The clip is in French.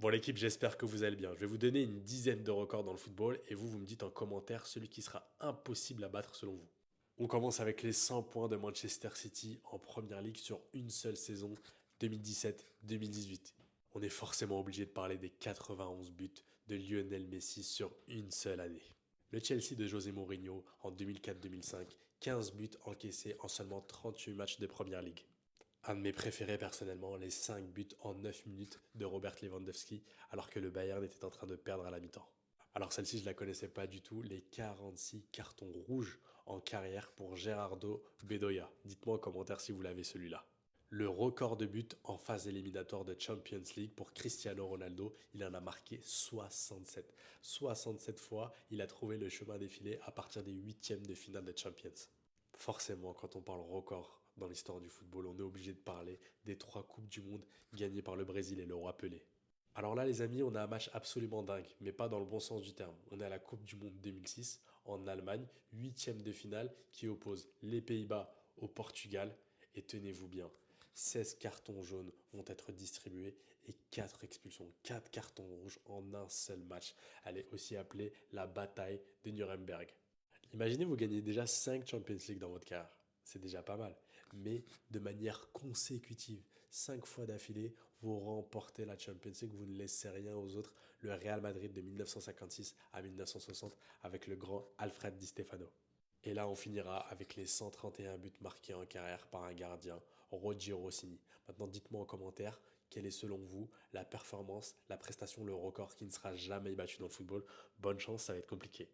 Bon l'équipe, j'espère que vous allez bien. Je vais vous donner une dizaine de records dans le football et vous me dites en commentaire celui qui sera impossible à battre selon vous. On commence avec les 100 points de Manchester City en Première Ligue sur une seule saison 2017-2018. On est forcément obligé de parler des 91 buts de Lionel Messi sur une seule année. Le Chelsea de José Mourinho en 2004-2005, 15 buts encaissés en seulement 38 matchs de Première Ligue. Un de mes préférés personnellement, les 5 buts en 9 minutes de Robert Lewandowski, alors que le Bayern était en train de perdre à la mi-temps. Alors celle-ci, je la connaissais pas du tout, les 46 cartons rouges en carrière pour Gerardo Bedoya. Dites-moi en commentaire si vous l'avez celui-là. Le record de buts en phase éliminatoire de Champions League pour Cristiano Ronaldo, il en a marqué 67. 67 fois, il a trouvé le chemin défilé à partir des huitièmes de finale de Champions. Forcément, quand on parle record dans l'histoire du football, on est obligé de parler des trois Coupes du Monde gagnées par le Brésil et le roi Pelé. Alors là, les amis, on a un match absolument dingue, mais pas dans le bon sens du terme. On est à la Coupe du Monde 2006 en Allemagne, huitième de finale qui oppose les Pays-Bas au Portugal. Et tenez-vous bien, 16 cartons jaunes vont être distribués et 4 expulsions, 4 cartons rouges en un seul match. Elle est aussi appelée la bataille de Nuremberg. Imaginez, vous gagnez déjà 5 Champions League dans votre carrière. C'est déjà pas mal. Mais de manière consécutive, 5 fois d'affilée, vous remportez la Champions League, vous ne laissez rien aux autres. Le Real Madrid de 1956 à 1960 avec le grand Alfred Di Stefano. Et là, on finira avec les 131 buts marqués en carrière par un gardien, Roger Rossini. Maintenant, dites-moi en commentaire quelle est selon vous la performance, la prestation, le record qui ne sera jamais battu dans le football. Bonne chance, ça va être compliqué.